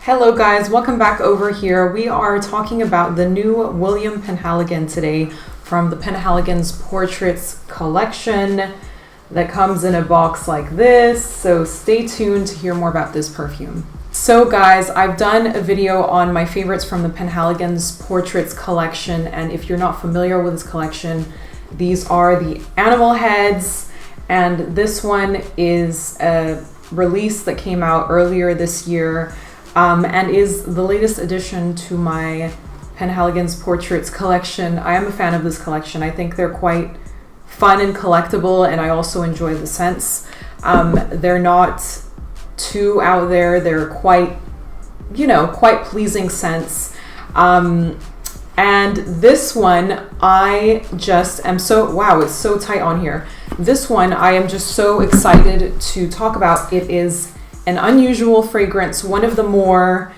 Hello guys, welcome back over here. We are talking about the new William Penhaligon today from the Penhaligon's Portraits collection that comes in a box like this. So stay tuned to hear more about this perfume. So guys, I've done a video on my favorites from the Penhaligon's Portraits collection, and if you're not familiar with this collection, these are the animal heads, and this one is a release that came out earlier this year. And is the latest addition to my Penhaligon's Portraits collection. I am a fan of this collection. I think they're quite fun and collectible, and I also enjoy the scents. They're not too out there. They're quite, quite pleasing scents. And this one, I just am so, wow, it's so tight on here. This one, I am just so excited to talk about. It is an unusual fragrance, one of the more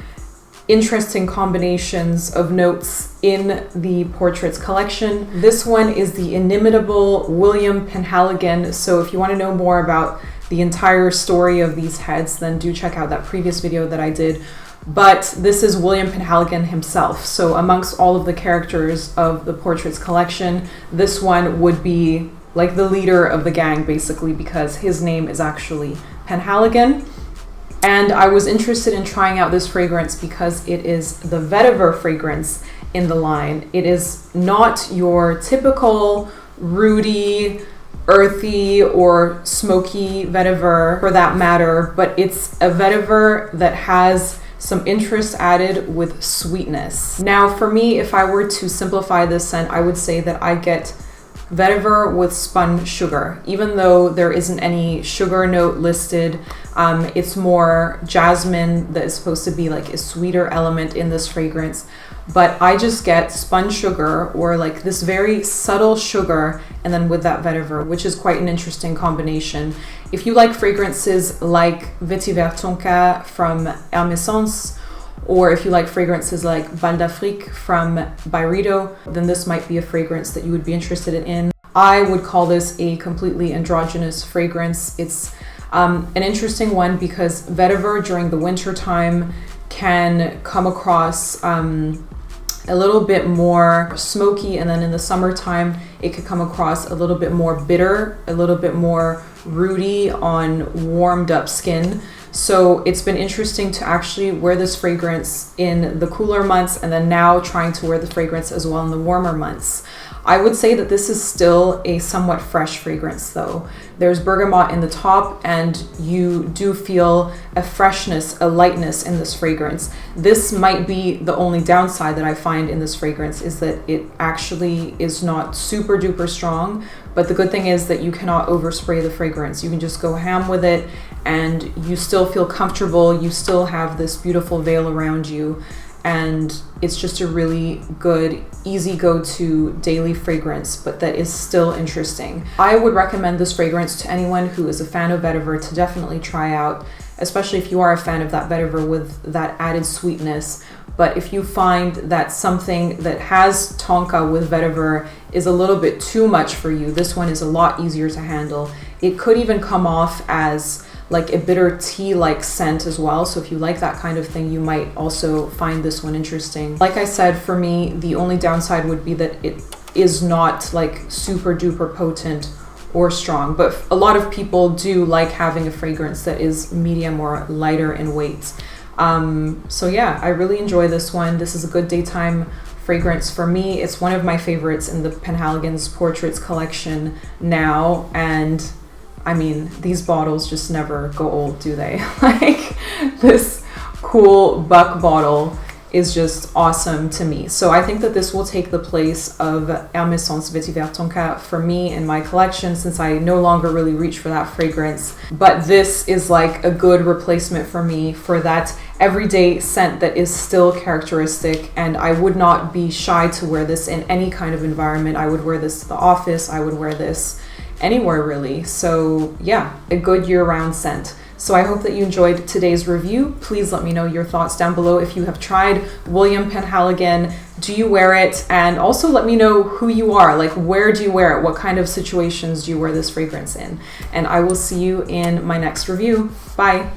interesting combinations of notes in the Portraits collection. This one is the Inimitable William Penhaligon. So if you want to know more about the entire story of these heads, then do check out that previous video that I did. But this is William Penhaligon himself. So amongst all of the characters of the Portraits collection, this one would be like the leader of the gang, basically, because his name is actually Penhaligon. And I was interested in trying out this fragrance because it is the vetiver fragrance in the line. It is not your typical rooty, earthy, or smoky vetiver for that matter, but it's a vetiver that has some interest added with sweetness. Now for me, if I were to simplify this scent, I would say that I get vetiver with spun sugar. Even though there isn't any sugar note listed, it's more jasmine that is supposed to be like a sweeter element in this fragrance. But I just get spun sugar, or like this very subtle sugar, and then with that vetiver, which is quite an interesting combination. If you like fragrances like Vetiver Tonka from Hermès, or if you like fragrances like Bal d'Afrique from Byredo, then this might be a fragrance that you would be interested in. I would call this a completely androgynous fragrance. It's an interesting one because vetiver during the winter time can come across a little bit more smoky, and then in the summertime it could come across a little bit more bitter, a little bit more rooty on warmed up skin. So it's been interesting to actually wear this fragrance in the cooler months, and then now trying to wear the fragrance as well in the warmer months. I would say that this is still a somewhat fresh fragrance though. There's bergamot in the top, and you do feel a freshness, a lightness in this fragrance. This might be the only downside that I find in this fragrance, is that it actually is not super duper strong. But the good thing is that you cannot overspray the fragrance. You can just go ham with it, and you still feel comfortable. You still have this beautiful veil around you, and it's just a really good, easy go-to daily fragrance, but that is still interesting. I would recommend this fragrance to anyone who is a fan of vetiver to definitely try out, especially if you are a fan of that vetiver with that added sweetness. But if you find that something that has tonka with vetiver is a little bit too much for you, this one is a lot easier to handle. It could even come off as like a bitter tea-like scent as well. So if you like that kind of thing, you might also find this one interesting. Like I said, for me, the only downside would be that it is not like super duper potent or strong, but a lot of people do like having a fragrance that is medium or lighter in weight. So yeah, I really enjoy this one. This is a good daytime fragrance for me. It's one of my favorites in the Penhaligon's Portraits collection now, and I mean, these bottles just never go old, do they? Like, this cool buck bottle is just awesome to me. So I think that this will take the place of Hermès Vetiver Tonka for me in my collection, since I no longer really reach for that fragrance. But this is like a good replacement for me for that everyday scent that is still characteristic, and I would not be shy to wear this in any kind of environment. I would wear this to the office, I would wear this anywhere really. So yeah, a good year-round scent. So I hope that you enjoyed today's review. Please let me know your thoughts down below. If you have tried William Penhaligon, do you wear it? And also let me know who you are. Like, where do you wear it? What kind of situations do you wear this fragrance in? And I will see you in my next review. Bye.